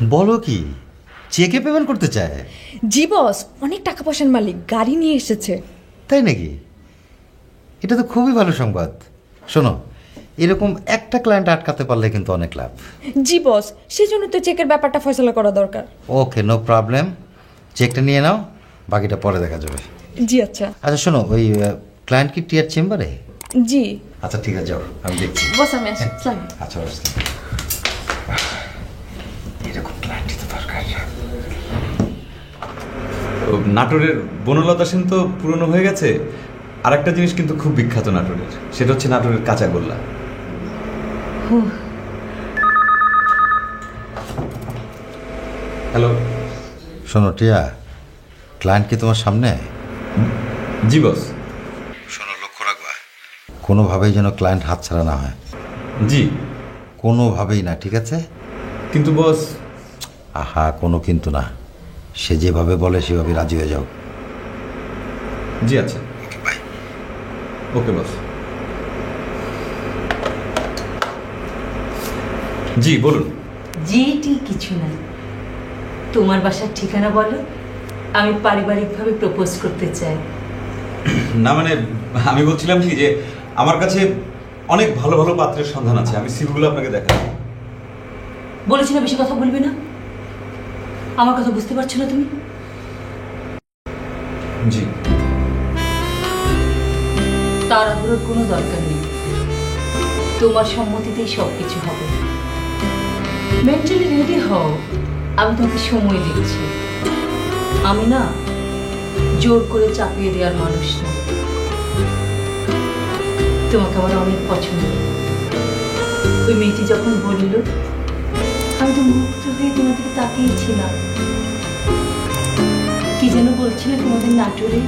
বলো কি, চেকে পেমেন্ট করতে চায়? জি বস, অনেক টাকা পয়সার মালিক, গাড়ি নিয়ে এসেছে। তাই নাকি? এটা তো খুবই ভালো সংবাদ। শোনো, এরকম একটা ক্লায়েন্ট আটকাতে পারলে কিন্তু অনেক লাভ। জি বস, সেই জন্য তো চেকের ব্যাপারটা ফয়সলা করা দরকার। ওকে, নো প্রবলেম, চেকটা নিয়ে নাও, বাকিটা পরে দেখা যাবে। জি আচ্ছা। আচ্ছা শোনো, ওই ক্লায়েন্ট কি টিয়ার চেম্বারে? জি আচ্ছা ঠিক আছে, যাও, আমি দেখছি। বস আমি আসলাম। আচ্ছা আসলাম। এরকম ক্লায়েন্টই তো দরকার। নাটোরের বনলতা সেন তো পুরনো হয়ে গেছে। আর একটা জিনিস কিন্তু খুব বিখ্যাত নাটোরের, সেটা হচ্ছে নাটোরের কাঁচাগোল্লা। হ্যালো। শোনো টিয়া, ক্লায়েন্ট কি তোমার সামনে? জি বস। শোনো, লক্ষ্য রাখবা কোনোভাবেই যেন ক্লায়েন্ট হাতছাড়া না হয়। জি। কোনোভাবেই না, ঠিক আছে? কিন্তু বস। আহা, কোনো কিন্তু না, সে যেভাবে বলে সেভাবে রাজি হয়ে যাও। জি আচ্ছা। Okay bye. ওকে বস। জি বলুন। জিটি কিছু না, তোমার বাসার ঠিকানা বলো, আমি পারিবারিকভাবে প্রপোজ করতে চাই। না মানে আমি বলছিলাম কি যে আমার কাছে অনেক ভালো ভালো পাত্রের সন্ধান আছে, আমি সিভিগুলো আপনাকে দেখাবো। বলেছি না বেশি কথা বলবে না। আমার কথা বুঝতে পারছো না তুমি? জি। তাড়াহুড়োর কোনো দরকার নেই, তোমার সম্মতিতেই সব কিছু হবে। মেন্টালি রেডি হও, আমি তোমাকে সময় দিচ্ছি। আমি না জোর করে চাপিয়ে দেওয়ার মানুষ না। তোমাকে আমার অনেক পছন্দ। ওই মেয়েটি যখন বলল, আমি তো মুগ্ধ হয়ে তোমার দিকে তাকিয়েছিলাম। কি যেন বলছিলে তোমাদের নাটোরে?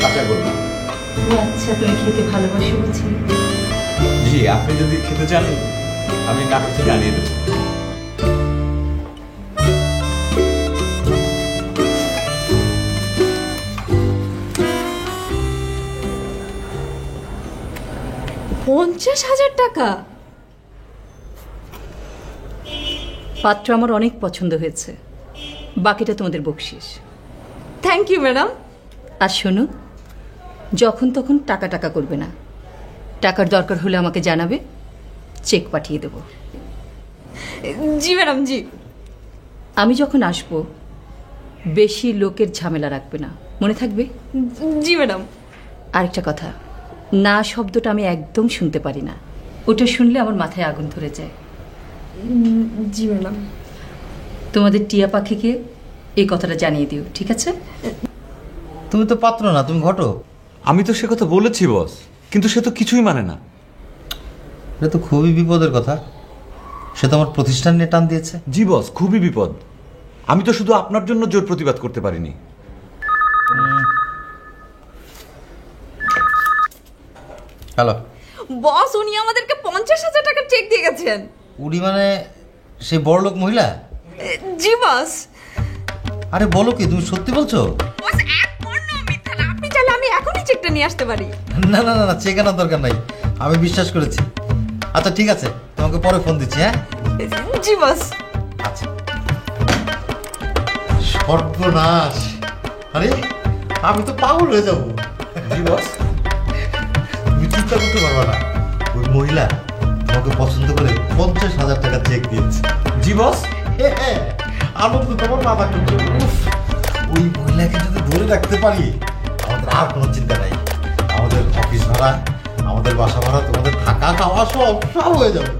কাঁচাগোল্লা। ও আচ্ছা, তুমি খেতে ভালোবাসো বুঝি? জি, আপনি যদি খেতে চান আমি নাটোর থেকে আনিয়ে দেবো। টাকা? পাত্র আমার অনেক পছন্দ হয়েছে, বাকিটা তোমাদের বকশিস। Thank you madam. আর শোনো, যখন তখন টাকা টাকা করবে না। টাকার দরকার হলে আমাকে জানাবে, চেক পাঠিয়ে দেব। জি ম্যাডাম জি। আমি যখন আসব বেশি লোকের ঝামেলা রাখবে না, মনে থাকবে? জি ম্যাডাম। আরেকটা কথা, না শব্দটা আমি একদম শুনতে পারি না, ওটা শুনলে আমার মাথায় আগুন ধরে যায়। জি ম্যাডাম। তোমাদের টিয়া পাখিকে এই কথাটা জানিয়ে দিও, ঠিক আছে? তুমি তো পাত্র না, তুমি ঘটো। আমি তো সে কথা বলেছি বস, কিন্তু সে তো কিছুই মানে না। এটা তো খুবই বিপদের কথা, সে তো আমার প্রতিষ্ঠান নিয়ে টান দিয়েছে। জি বস, খুবই বিপদ। আমি তো শুধু আপনার জন্য জোর প্রতিবাদ করতে পারিনি। হ্যালো বস, উনি আমাদেরকে 50,000 টাকার চেক দিয়ে গেছেন। উনি মানে সেই বড়লোক মহিলা? জি বস। আরে বলো কি, তুমি সত্যি বলছো? বস এক পূর্ণ মিথ্যা না, আপনি চাইলে আমি এখনই চেকটা নিয়ে আসতে পারি। না না না না, চেক আনার দরকার নাই, আমি বিশ্বাস করেছি। আচ্ছা ঠিক আছে, তোমাকে পরে ফোন দিচ্ছি। হ্যাঁ জি বস। আচ্ছা। সর্বনাশ, আরে আমি তো পাগল হয়ে যাবো। জি বস। তুমি চিন্তা করতে পারবা না, ওই মহিলা তোমাকে পছন্দ করে 50,000 টাকা চেক দিয়েছে। জি বস। হ্যাঁ, আনন্দ তোমার মাথা করছে। ওই মহিলাকে যদি ধরে রাখতে পারি, আমাদের আর কোনো চিন্তা নাই। আমাদের অফিস ভাড়া, আমাদের বাসা ভাড়া, তোমাদের থাকা খাওয়া সব সব হয়ে যাবে।